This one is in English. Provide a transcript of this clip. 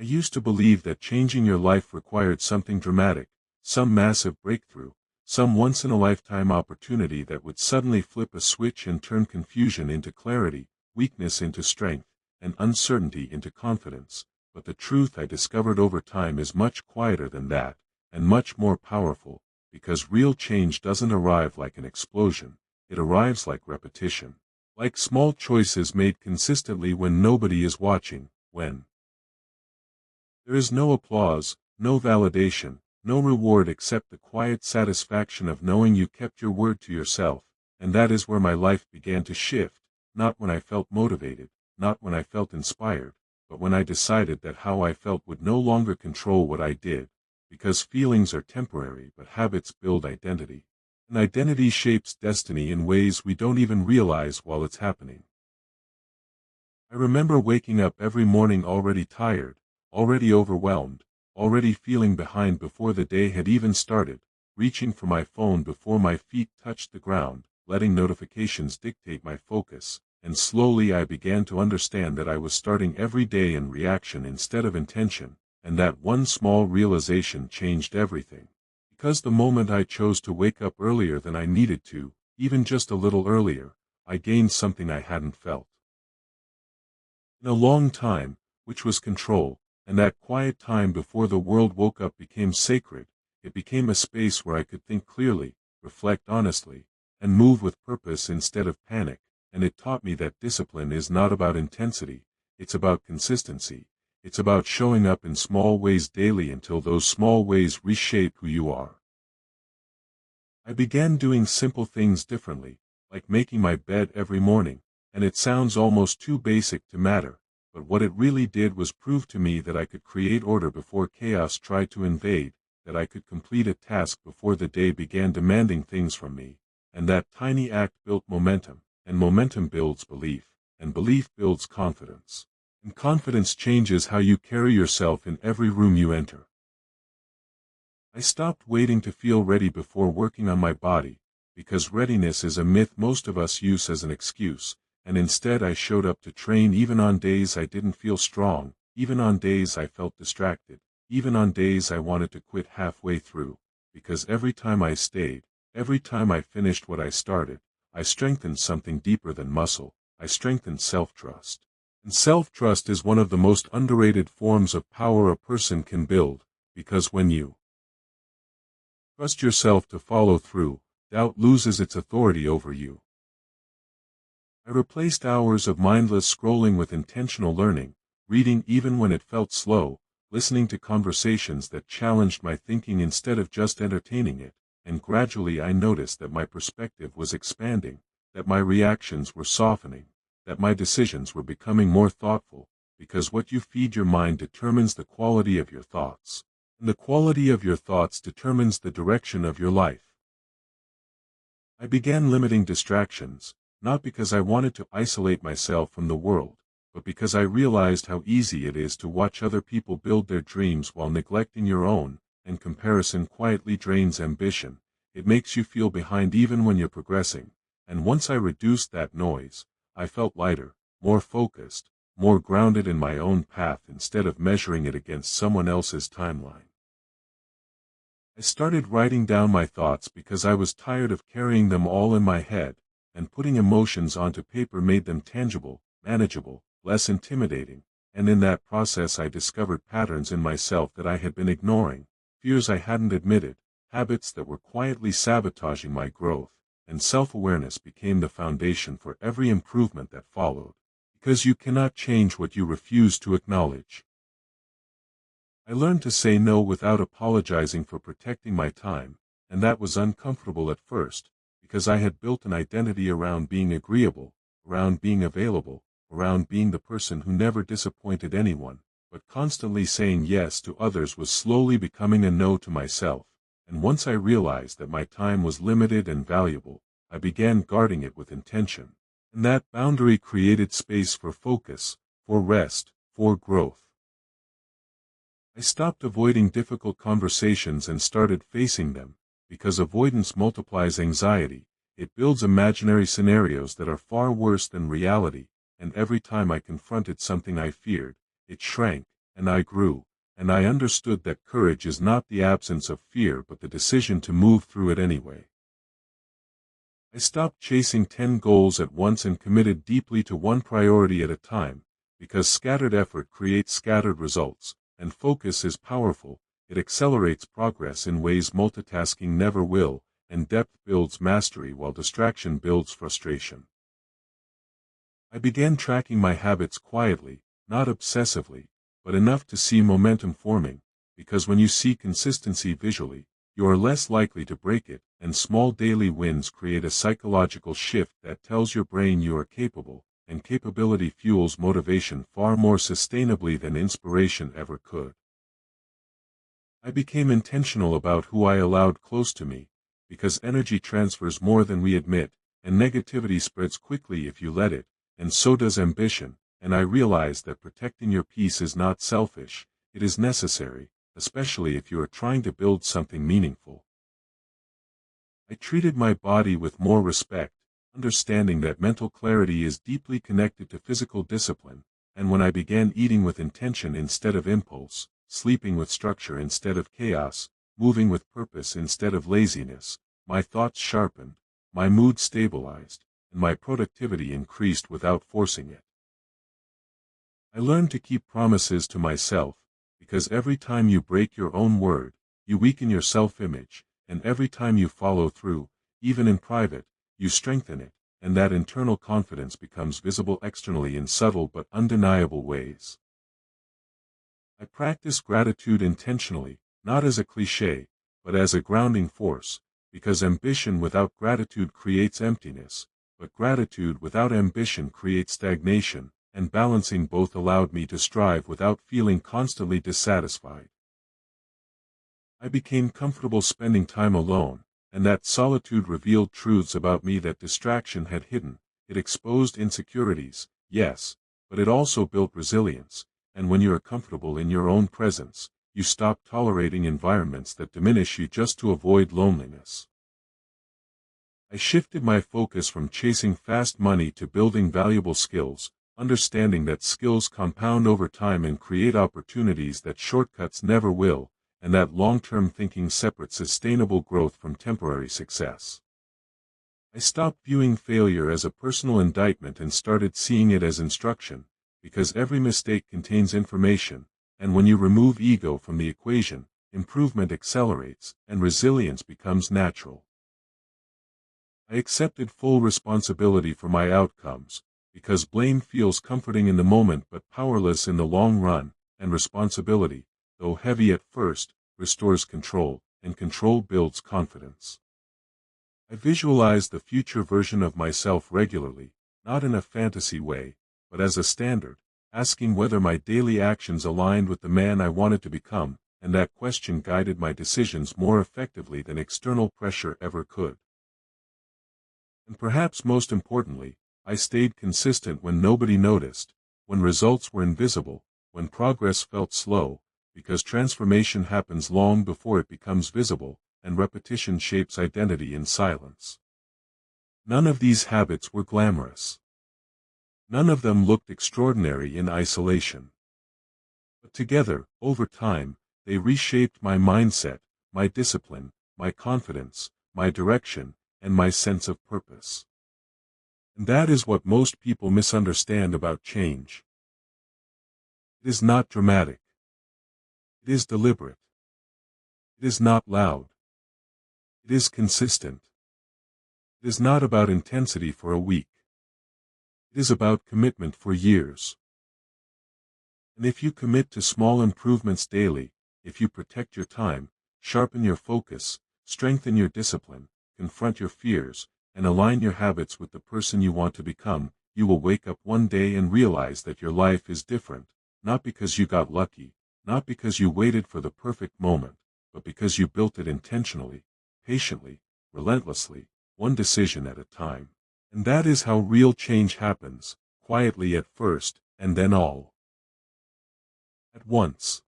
used to believe that changing your life required something dramatic, some massive breakthrough, some once-in-a-lifetime opportunity that would suddenly flip a switch and turn confusion into clarity, weakness into strength, and uncertainty into confidence. But the truth I discovered over time is much quieter than that, and much more powerful, because real change doesn't arrive like an explosion, it arrives like repetition. Like small choices made consistently when nobody is watching, when there is no applause, no validation, no reward except the quiet satisfaction of knowing you kept your word to yourself. And that is where my life began to shift, not when I felt motivated, not when I felt inspired, but when I decided that how I felt would no longer control what I did, because feelings are temporary but habits build identity. And identity shapes destiny in ways we don't even realize while it's happening. I remember waking up every morning already tired, already overwhelmed, already feeling behind before the day had even started, reaching for my phone before my feet touched the ground, letting notifications dictate my focus, and slowly I began to understand that I was starting every day in reaction instead of intention, and that one small realization changed everything. Because the moment I chose to wake up earlier than I needed to, even just a little earlier, I gained something I hadn't felt in a long time, which was control. And that quiet time before the world woke up became sacred. It became a space where I could think clearly, reflect honestly, and move with purpose instead of panic. And it taught me that discipline is not about intensity, it's about consistency. It's about showing up in small ways daily until those small ways reshape who you are. I began doing simple things differently, like making my bed every morning, and it sounds almost too basic to matter. But what it really did was prove to me that I could create order before chaos tried to invade, that I could complete a task before the day began demanding things from me, and that tiny act built momentum, and momentum builds belief, and belief builds confidence. And confidence changes how you carry yourself in every room you enter. I stopped waiting to feel ready before working on my body, because readiness is a myth most of us use as an excuse. And instead I showed up to train even on days I didn't feel strong, even on days I felt distracted, even on days I wanted to quit halfway through, because every time I stayed, every time I finished what I started, I strengthened something deeper than muscle. I strengthened self-trust. And self-trust is one of the most underrated forms of power a person can build, because when you trust yourself to follow through, doubt loses its authority over you. I replaced hours of mindless scrolling with intentional learning, reading even when it felt slow, listening to conversations that challenged my thinking instead of just entertaining it, and gradually I noticed that my perspective was expanding, that my reactions were softening, that my decisions were becoming more thoughtful, because what you feed your mind determines the quality of your thoughts, and the quality of your thoughts determines the direction of your life. I began limiting distractions, not because I wanted to isolate myself from the world, but because I realized how easy it is to watch other people build their dreams while neglecting your own, and comparison quietly drains ambition. It makes you feel behind even when you're progressing, and once I reduced that noise, I felt lighter, more focused, more grounded in my own path instead of measuring it against someone else's timeline. I started writing down my thoughts because I was tired of carrying them all in my head, and putting emotions onto paper made them tangible, manageable, less intimidating, and in that process I discovered patterns in myself that I had been ignoring, fears I hadn't admitted, habits that were quietly sabotaging my growth, and self-awareness became the foundation for every improvement that followed, because you cannot change what you refuse to acknowledge. I learned to say no without apologizing for protecting my time, and that was uncomfortable at first, because I had built an identity around being agreeable, around being available, around being the person who never disappointed anyone, but constantly saying yes to others was slowly becoming a no to myself, and once I realized that my time was limited and valuable, I began guarding it with intention, and that boundary created space for focus, for rest, for growth. I stopped avoiding difficult conversations and started facing them, because avoidance multiplies anxiety. It builds imaginary scenarios that are far worse than reality, and every time I confronted something I feared, it shrank, and I grew, and I understood that courage is not the absence of fear but the decision to move through it anyway. I stopped chasing 10 goals at once and committed deeply to one priority at a time, because scattered effort creates scattered results, and focus is powerful. It accelerates progress in ways multitasking never will, and depth builds mastery while distraction builds frustration. I began tracking my habits quietly, not obsessively, but enough to see momentum forming, because when you see consistency visually, you are less likely to break it, and small daily wins create a psychological shift that tells your brain you are capable, and capability fuels motivation far more sustainably than inspiration ever could. I became intentional about who I allowed close to me, because energy transfers more than we admit, and negativity spreads quickly if you let it, and so does ambition, and I realized that protecting your peace is not selfish, it is necessary, especially if you are trying to build something meaningful. I treated my body with more respect, understanding that mental clarity is deeply connected to physical discipline, and when I began eating with intention instead of impulse, sleeping with structure instead of chaos, moving with purpose instead of laziness, my thoughts sharpened, my mood stabilized, and my productivity increased without forcing it. I learned to keep promises to myself, because every time you break your own word, you weaken your self-image, and every time you follow through, even in private, you strengthen it, and that internal confidence becomes visible externally in subtle but undeniable ways. I practice gratitude intentionally, not as a cliché, but as a grounding force, because ambition without gratitude creates emptiness, but gratitude without ambition creates stagnation, and balancing both allowed me to strive without feeling constantly dissatisfied. I became comfortable spending time alone, and that solitude revealed truths about me that distraction had hidden. It exposed insecurities, yes, but it also built resilience, and when you are comfortable in your own presence, you stop tolerating environments that diminish you just to avoid loneliness. I shifted my focus from chasing fast money to building valuable skills, understanding that skills compound over time and create opportunities that shortcuts never will, and that long-term thinking separates sustainable growth from temporary success. I stopped viewing failure as a personal indictment and started seeing it as instruction, because every mistake contains information, and when you remove ego from the equation, improvement accelerates, and resilience becomes natural. I accepted full responsibility for my outcomes, because blame feels comforting in the moment but powerless in the long run, and responsibility, though heavy at first, restores control, and control builds confidence. I visualized the future version of myself regularly, not in a fantasy way, but as a standard, asking whether my daily actions aligned with the man I wanted to become, and that question guided my decisions more effectively than external pressure ever could. And perhaps most importantly, I stayed consistent when nobody noticed, when results were invisible, when progress felt slow, because transformation happens long before it becomes visible, and repetition shapes identity in silence. None of these habits were glamorous. None of them looked extraordinary in isolation. But together, over time, they reshaped my mindset, my discipline, my confidence, my direction, and my sense of purpose. And that is what most people misunderstand about change. It is not dramatic. It is deliberate. It is not loud. It is consistent. It is not about intensity for a week. It is about commitment for years. And if you commit to small improvements daily, if you protect your time, sharpen your focus, strengthen your discipline, confront your fears, and align your habits with the person you want to become, you will wake up one day and realize that your life is different, not because you got lucky, not because you waited for the perfect moment, but because you built it intentionally, patiently, relentlessly, one decision at a time. And that is how real change happens, quietly at first, and then all at once.